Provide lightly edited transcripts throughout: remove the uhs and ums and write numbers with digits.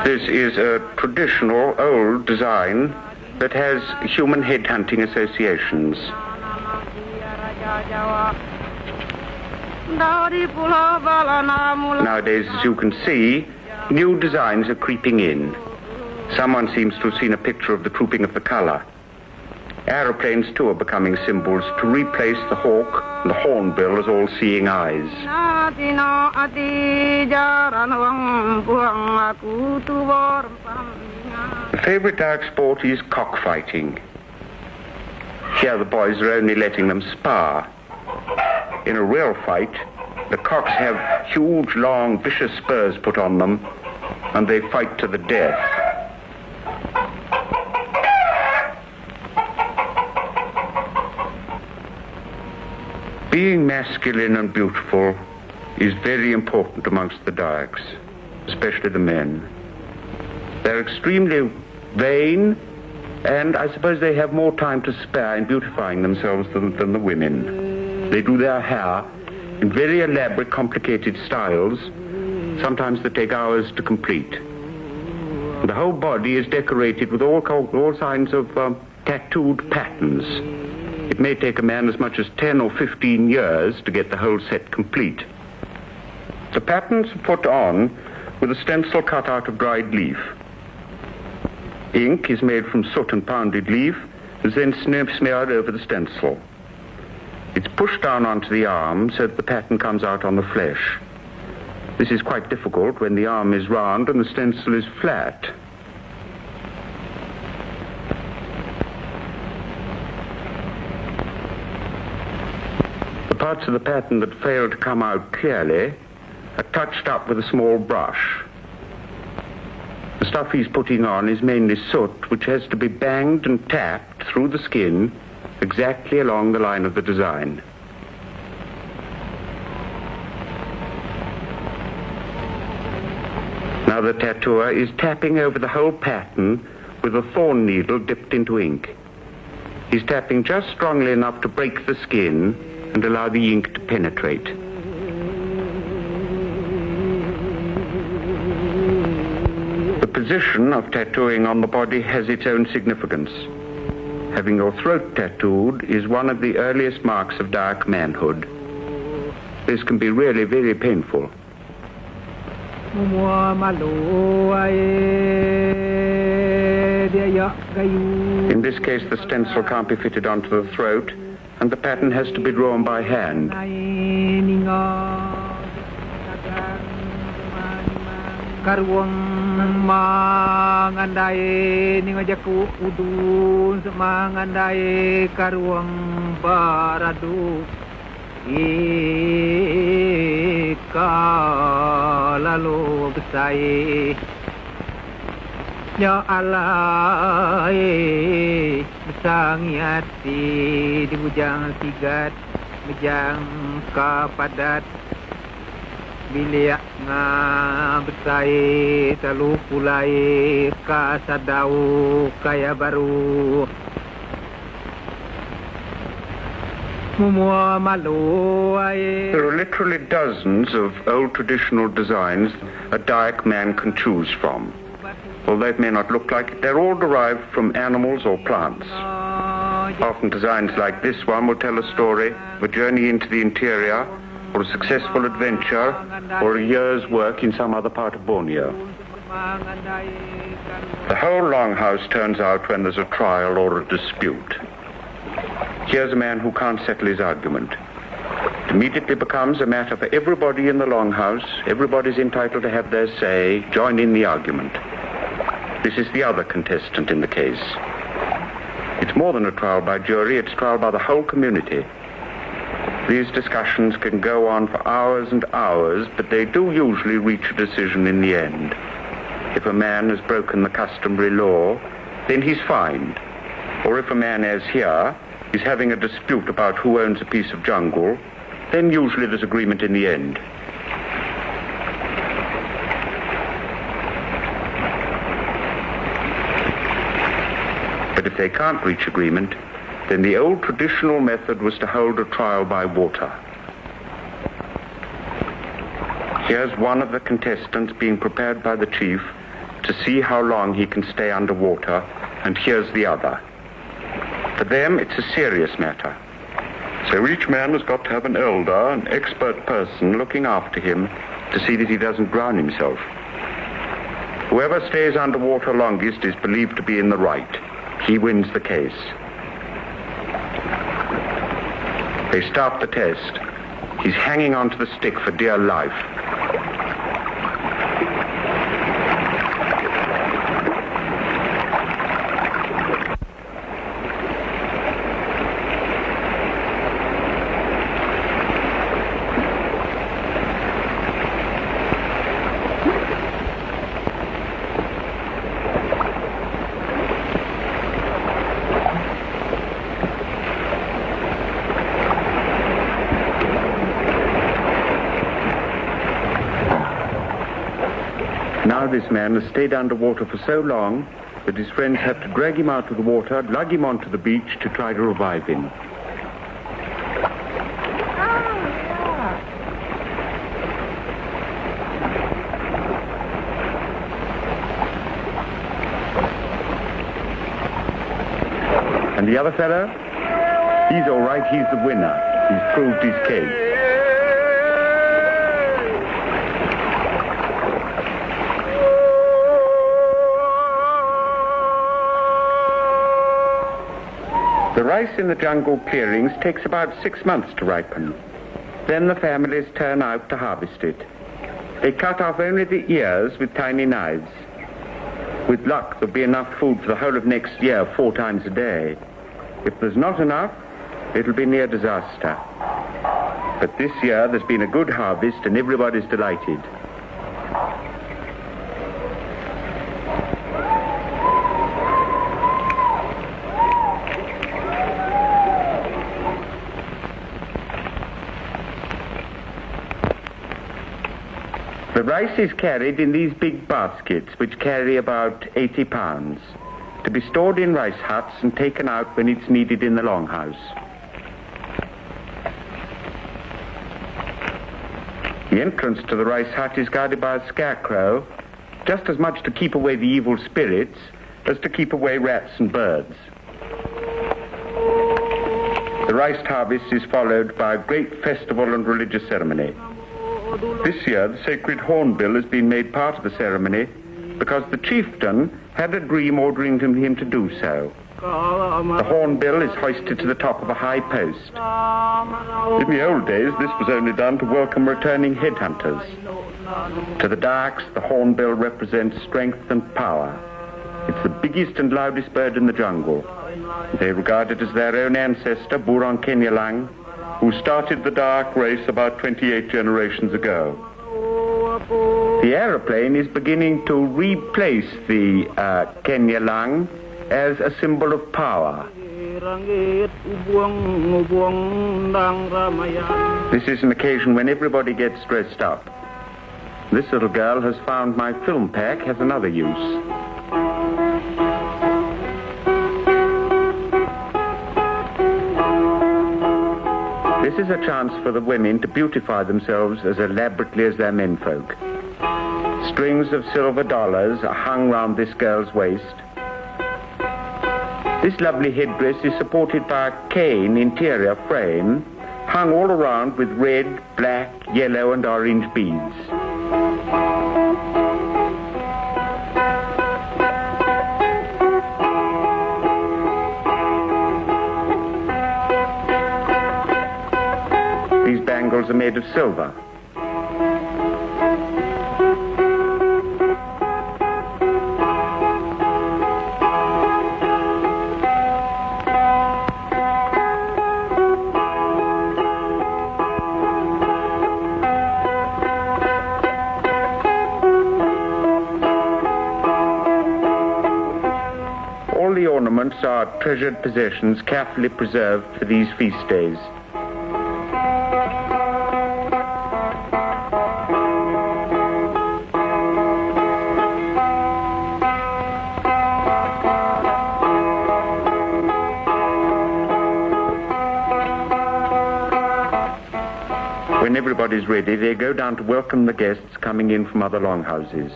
This is a traditional, old design that has human headhunting associations. Nowadays, as you can see, new designs are creeping in. Someone seems to have seen a picture of the trooping of the color. Aeroplanes, too, are becoming symbols to replace the hawk and the hornbill as all-seeing eyes. The favorite dark sport is cockfighting. Here the boys are only letting them spar. In a real fight, the cocks have huge, long, vicious spurs put on them, and they fight to the death. Being masculine and beautiful is very important amongst the Dayaks, especially the men. They're extremely vain, and I suppose they have more time to spare in beautifying themselves than the women. They do their hair in very elaborate, complicated styles, sometimes that take hours to complete. The whole body is decorated with all kinds of tattooed patterns. It may take a man as much as 10 or 15 years to get the whole set complete. The patterns are put on with a stencil cut out of dried leaf. Ink is made from soot and pounded leaf, and is then smeared over the stencil. It's pushed down onto the arm so that the pattern comes out on the flesh. This is quite difficult when the arm is round and the stencil is flat. The parts of the pattern that fail to come out clearly are touched up with a small brush. The stuff he's putting on is mainly soot, which has to be banged and tapped through the skin exactly along the line of the design. Now the tattooer is tapping over the whole pattern with a thorn needle dipped into ink. He's tapping just strongly enough to break the skin and allow the ink to penetrate. The position of tattooing on the body has its own significance. Having your throat tattooed is one of the earliest marks of Dayak manhood. This can be really very painful. In this case, the stencil can't be fitted onto the throat, and the pattern has to be drawn by hand. Karuang mangandai ningajaku udun semangandai karuang baradu ika lalu besai ya Allah besangi hati di bujang sigat bejang kapadat biliak nga besai talu pulai kasadau kaya baru There are literally dozens of old traditional designs a Dayak man can choose from. Although it may not look like it, they're all derived from animals or plants. Often designs like this one will tell a story of a journey into the interior, or a successful adventure, or a year's work in some other part of Borneo. The whole longhouse turns out when there's a trial or a dispute. Here's a man who can't settle his argument. It immediately becomes a matter for everybody in the longhouse. Everybody's entitled to have their say, join in the argument. This is the other contestant in the case. It's more than a trial by jury, it's trial by the whole community. These discussions can go on for hours and hours, but they do usually reach a decision in the end. If a man has broken the customary law, then he's fined. Or if a man, as here, is having a dispute about who owns a piece of jungle, then usually there's agreement in the end. But if they can't reach agreement, then the old traditional method was to hold a trial by water. Here's one of the contestants being prepared by the chief to see how long he can stay underwater, and here's the other. For them, it's a serious matter. So each man has got to have an elder, an expert person looking after him to see that he doesn't drown himself. Whoever stays underwater longest is believed to be in the right. He wins the case. They start the test. He's hanging onto the stick for dear life. Now this man has stayed underwater for so long that his friends have to drag him out of the water, lug him onto the beach to try to revive him. And the other fellow? He's all right, he's the winner. He's proved his case. The rice in the jungle clearings takes about 6 months to ripen. Then the families turn out to harvest it. They cut off only the ears with tiny knives. With luck, there'll be enough food for the whole of next year, 4 times a day. If there's not enough, it'll be near disaster. But this year, there's been a good harvest and everybody's delighted. The rice is carried in these big baskets, which carry about 80 pounds, to be stored in rice huts and taken out when it's needed in the longhouse. The entrance to the rice hut is guarded by a scarecrow, just as much to keep away the evil spirits as to keep away rats and birds. The rice harvest is followed by a great festival and religious ceremony. This year, the sacred hornbill has been made part of the ceremony because the chieftain had a dream ordering him to do so. The hornbill is hoisted to the top of a high post. In the old days, this was only done to welcome returning headhunters. To the Dayaks, the hornbill represents strength and power. It's the biggest and loudest bird in the jungle. They regard it as their own ancestor, Burong Kenyalang, who started the Dayak race about 28 generations ago. The aeroplane is beginning to replace the Kenyalang as a symbol of power. This is an occasion when everybody gets dressed up. This little girl has found my film pack has another use. This is a chance for the women to beautify themselves as elaborately as their menfolk. Strings of silver dollars are hung round this girl's waist. This lovely headdress is supported by a cane interior frame hung all around with red, black, yellow and orange beads. These bangles are made of silver. All the ornaments are treasured possessions carefully preserved for these feast days. When everybody's ready, they go down to welcome the guests coming in from other longhouses.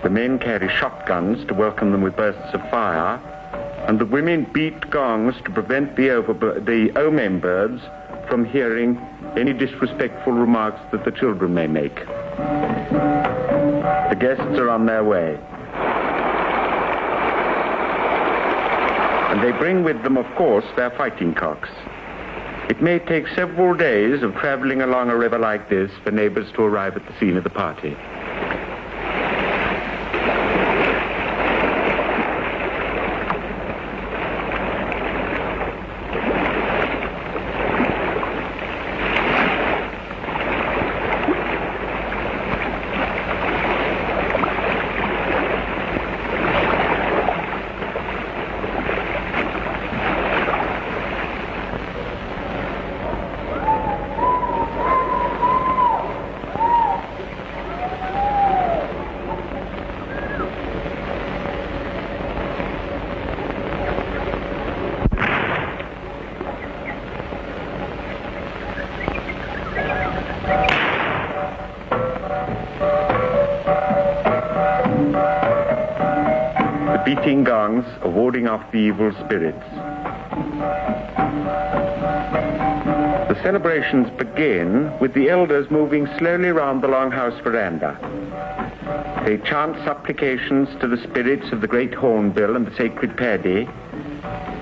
The men carry shotguns to welcome them with bursts of fire, and the women beat gongs to prevent the omen birds from hearing any disrespectful remarks that the children may make. The guests are on their way. And they bring with them, of course, their fighting cocks. It may take several days of traveling along a river like this for neighbors to arrive at the scene of the party. Beating gongs are warding off the evil spirits. The celebrations begin with the elders moving slowly round the longhouse veranda. They chant supplications to the spirits of the great hornbill and the sacred paddy.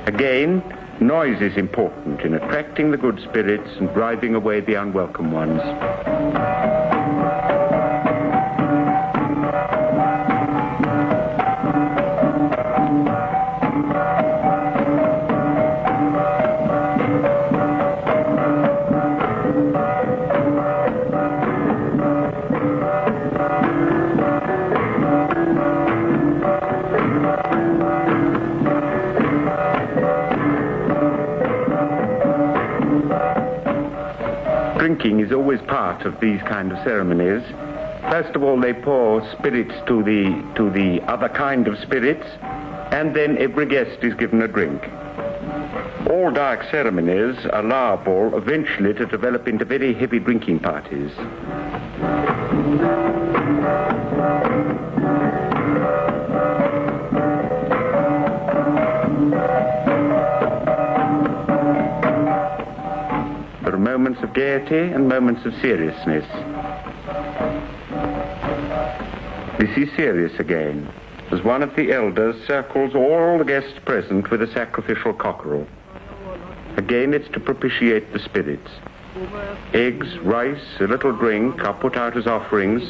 Again, noise is important in attracting the good spirits and driving away the unwelcome ones. Drinking is always part of these kind of ceremonies. First of all, they pour spirits to the other kind of spirits, and then every guest is given a drink. All dayak ceremonies are liable eventually to develop into very heavy drinking parties. There are moments of gaiety and moments of seriousness. This is serious again, as one of the elders circles all the guests present with a sacrificial cockerel. Again, it's to propitiate the spirits. Eggs, rice, a little drink are put out as offerings,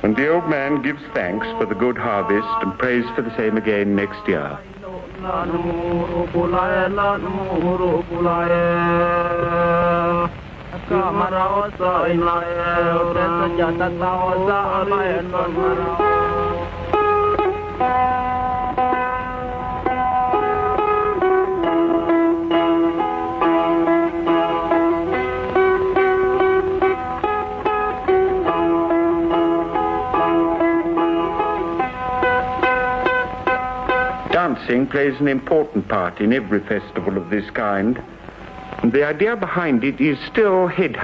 and the old man gives thanks for the good harvest and prays for the same again next year. Dancing plays an important part in every festival of this kind, and the idea behind it is still head